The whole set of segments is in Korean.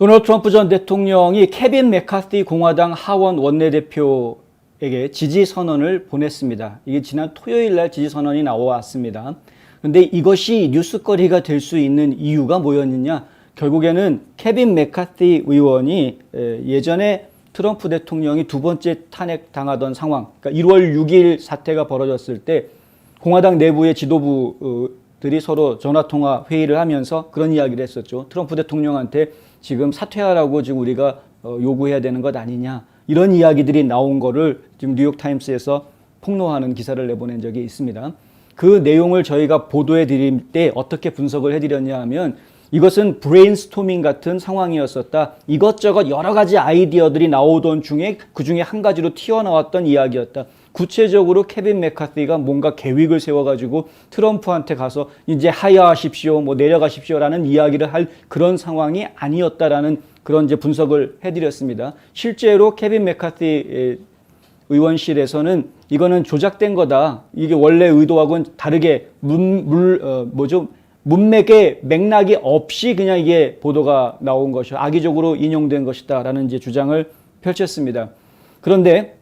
도널드 트럼프 전 대통령이 케빈 맥카티 공화당 하원 원내대표에게 지지 선언을 보냈습니다. 이게 지난 토요일 날 지지 선언이 나왔습니다. 그런데 이것이 뉴스거리가 될 수 있는 이유가 뭐였느냐? 결국에는 케빈 맥카티 의원이 예전에 트럼프 대통령이 두 번째 탄핵당하던 상황, 그러니까 1월 6일 사태가 벌어졌을 때 공화당 내부의 지도부들이 서로 전화통화 회의를 하면서 그런 이야기를 했었죠. 트럼프 대통령한테 지금 사퇴하라고 지금 우리가 요구해야 되는 것 아니냐. 이런 이야기들이 나온 거를 지금 뉴욕타임스에서 폭로하는 기사를 내보낸 적이 있습니다. 그 내용을 저희가 보도해 드릴 때 어떻게 분석을 해드렸냐 하면 이것은 브레인스토밍 같은 상황이었었다. 이것저것 여러 가지 아이디어들이 나오던 중에 그 중에 한 가지로 튀어나왔던 이야기였다. 구체적으로 케빈 맥카티가 뭔가 계획을 세워가지고 트럼프한테 가서 이제 하야하십시오, 뭐 내려가십시오라는 이야기를 할 그런 상황이 아니었다라는 그런 이제 분석을 해드렸습니다. 실제로 케빈 맥카티 의원실에서는 이거는 조작된 거다. 이게 원래 의도하고는 다르게 문맥의 맥락이 없이 그냥 이게 보도가 나온 것이고 악의적으로 인용된 것이다라는 이제 주장을 펼쳤습니다. 그런데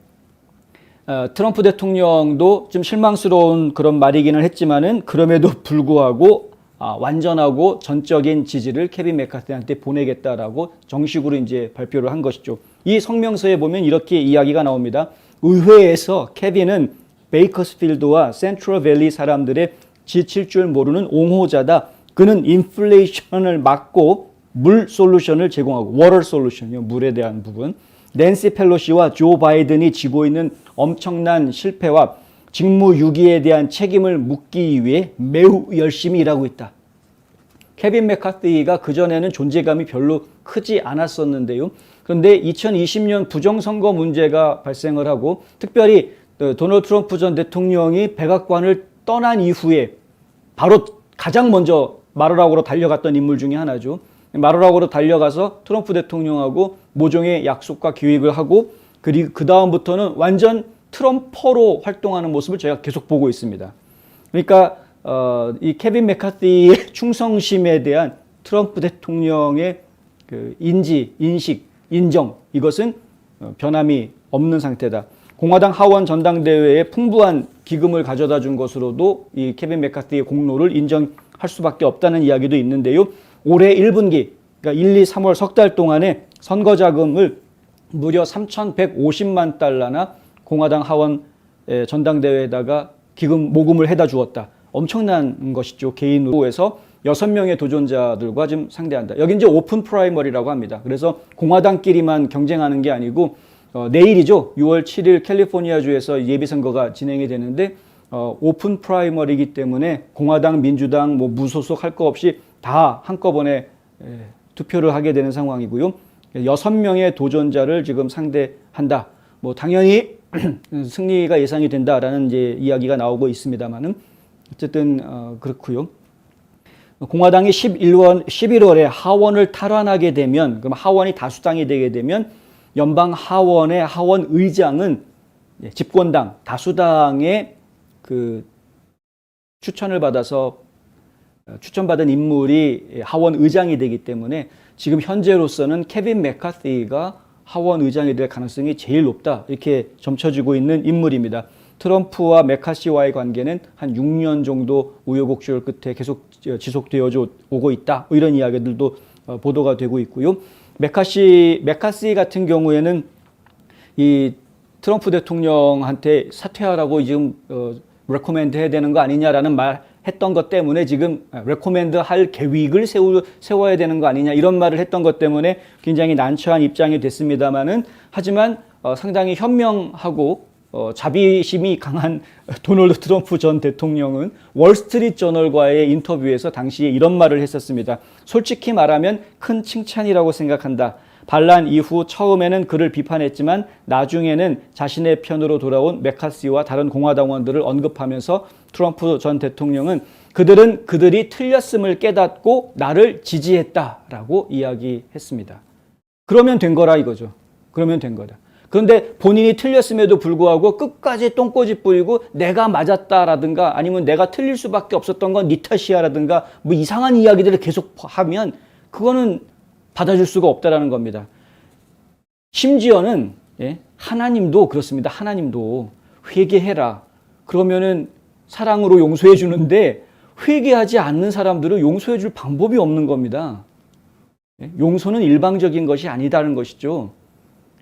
트럼프 대통령도 좀 실망스러운 그런 말이기는 했지만은 그럼에도 불구하고 완전하고 전적인 지지를 케빈 맥카티한테 보내겠다라고 정식으로 이제 발표를 한 것이죠. 이 성명서에 보면 이렇게 이야기가 나옵니다. 의회에서 케빈은 베이커스필드와 센트럴밸리 사람들의 지칠 줄 모르는 옹호자다. 그는 인플레이션을 막고 물 솔루션을 제공하고 워터 솔루션이요. 물에 대한 부분. 낸시 펠로시와 조 바이든이 지고 있는 엄청난 실패와 직무유기에 대한 책임을 묻기 위해 매우 열심히 일하고 있다. 케빈 맥카티가 그전에는 존재감이 별로 크지 않았었는데요. 그런데 2020년 부정선거 문제가 발생을 하고 특별히 도널드 트럼프 전 대통령이 백악관을 떠난 이후에 바로 가장 먼저 마르라고로 달려갔던 인물 중에 하나죠. 마르라고로 달려가서 트럼프 대통령하고 모종의 약속과 기획을 하고 그리고 그 다음부터는 완전 트럼퍼로 활동하는 모습을 저희가 계속 보고 있습니다. 그러니까 이 케빈 맥카티의 충성심에 대한 트럼프 대통령의 그 인식, 인정 이것은 변함이 없는 상태다. 공화당 하원 전당대회에 풍부한 기금을 가져다 준 것으로도 이 케빈 맥카티의 공로를 인정할 수밖에 없다는 이야기도 있는데요. 올해 1분기, 그러니까 1, 2, 3월 석 달 동안에 선거 자금을 무려 3,150만 달러나 공화당 하원 전당대회에다가 기금 모금을 해다 주었다. 엄청난 것이죠. 개인으로 해서 6명의 도전자들과 좀 상대한다. 여기 이제 오픈 프라이머리라고 합니다. 그래서 공화당끼리만 경쟁하는 게 아니고 내일이죠. 6월 7일 캘리포니아주에서 예비선거가 진행이 되는데 오픈 프라이머리이기 때문에 공화당, 민주당, 뭐 무소속 할 거 없이 다 한꺼번에 투표를 하게 되는 상황이고요. 6명의 도전자를 지금 상대한다. 뭐 당연히 승리가 예상이 된다라는 이제 이야기가 나오고 있습니다만은 어쨌든 그렇고요. 공화당이 11월에 하원을 탈환하게 되면 그럼 하원이 다수당이 되게 되면 연방 하원의 하원 의장은 집권당 다수당의 그 추천을 받아서 추천받은 인물이 하원 의장이 되기 때문에 지금 현재로서는 케빈 맥카티가 하원 의장이 될 가능성이 제일 높다. 이렇게 점쳐지고 있는 인물입니다. 트럼프와 맥카시와의 관계는 한 6년 정도 우여곡절 끝에 계속 지속되어 오고 있다. 이런 이야기들도 보도가 되고 있고요. 맥카시 같은 경우에는 이 트럼프 대통령한테 사퇴하라고 지금 레코멘드 해야 되는 거 아니냐라는 말 했던 것 때문에 지금 레코멘드 할 계획을 세워야 되는 거 아니냐 이런 말을 했던 것 때문에 굉장히 난처한 입장이 됐습니다만은 하지만 상당히 현명하고 자비심이 강한 도널드 트럼프 전 대통령은 월스트리트 저널과의 인터뷰에서 당시에 이런 말을 했었습니다. 솔직히 말하면 큰 칭찬이라고 생각한다. 반란 이후 처음에는 그를 비판했지만 나중에는 자신의 편으로 돌아온 맥카시와 다른 공화당원들을 언급하면서 트럼프 전 대통령은 그들이 틀렸음을 깨닫고 나를 지지했다라고 이야기했습니다. 그러면 된 거라 이거죠. 그러면 된 거다. 그런데 본인이 틀렸음에도 불구하고 끝까지 똥꼬집 부리고 내가 맞았다라든가 아니면 내가 틀릴 수밖에 없었던 건 네 탓이야라든가 뭐 이상한 이야기들을 계속 하면 그거는 받아줄 수가 없다라는 겁니다. 심지어는 하나님도 그렇습니다. 하나님도 회개해라. 그러면은 사랑으로 용서해 주는데 회개하지 않는 사람들은 용서해 줄 방법이 없는 겁니다. 용서는 일방적인 것이 아니다는 것이죠.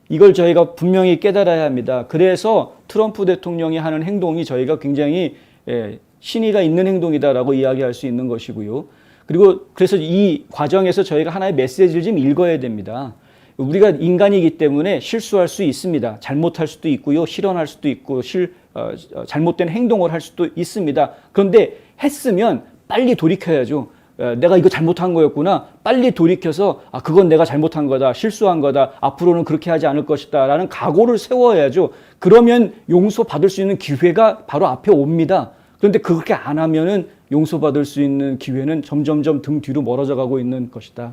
이걸 저희가 분명히 깨달아야 합니다. 그래서 트럼프 대통령이 하는 행동이 저희가 굉장히 신의가 있는 행동이다라고 이야기할 수 있는 것이고요. 그리고 그래서 이 과정에서 저희가 하나의 메시지를 좀 읽어야 됩니다. 우리가 인간이기 때문에 실수할 수 있습니다. 잘못할 수도 있고요. 실언할 수도 있고 잘못된 행동을 할 수도 있습니다. 그런데 했으면 빨리 돌이켜야죠. 내가 이거 잘못한 거였구나. 빨리 돌이켜서 그건 내가 잘못한 거다. 실수한 거다. 앞으로는 그렇게 하지 않을 것이다. 라는 각오를 세워야죠. 그러면 용서받을 수 있는 기회가 바로 앞에 옵니다. 그런데 그렇게 안 하면은 용서받을 수 있는 기회는 점점점 등 뒤로 멀어져 가고 있는 것이다.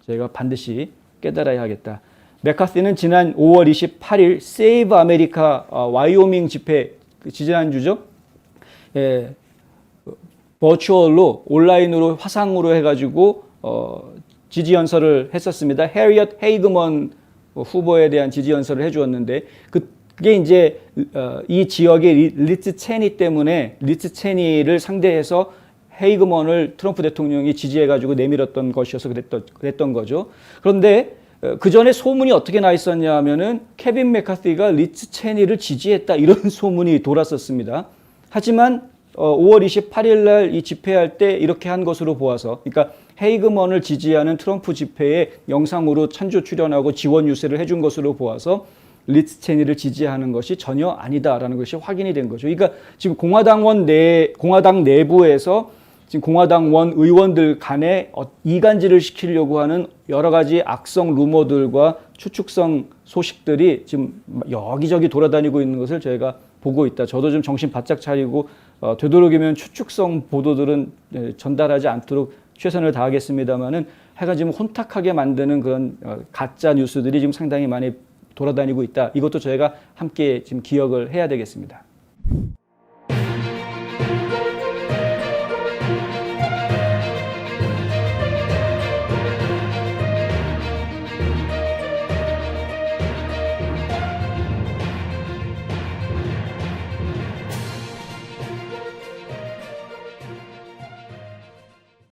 저희가 반드시 깨달아야 하겠다. 맥카시는 지난 5월 28일 세이브 아메리카 와이오밍 집회 지지난주죠. 버추얼로 온라인으로 화상으로 해가지고 지지 연설을 했었습니다. 해리엇 헤이그먼 후보에 대한 지지 연설을 해주었는데 그게 이제 이 지역의 리츠 체니 때문에 리츠 체니를 상대해서 헤이그먼을 트럼프 대통령이 지지해가지고 내밀었던 것이어서 그랬던 거죠. 그런데 그 전에 소문이 어떻게 나 있었냐 하면은 케빈 맥카시가 리츠 체니를 지지했다 이런 소문이 돌았었습니다. 하지만 5월 28일 날 이 집회할 때 이렇게 한 것으로 보아서, 그러니까 헤이그먼을 지지하는 트럼프 집회에 영상으로 찬조 출연하고 지원 유세를 해준 것으로 보아서 리츠 체니를 지지하는 것이 전혀 아니다라는 것이 확인이 된 거죠. 그러니까 지금 공화당 내부에서 지금 공화당원 의원들 간에 이간질을 시키려고 하는 여러 가지 악성 루머들과 추측성 소식들이 지금 여기저기 돌아다니고 있는 것을 저희가 보고 있다. 저도 좀 정신 바짝 차리고 되도록이면 추측성 보도들은 전달하지 않도록 최선을 다하겠습니다만은 하여간 지금 혼탁하게 만드는 그런 가짜 뉴스들이 지금 상당히 많이 돌아다니고 있다. 이것도 저희가 함께 지금 기억을 해야 되겠습니다.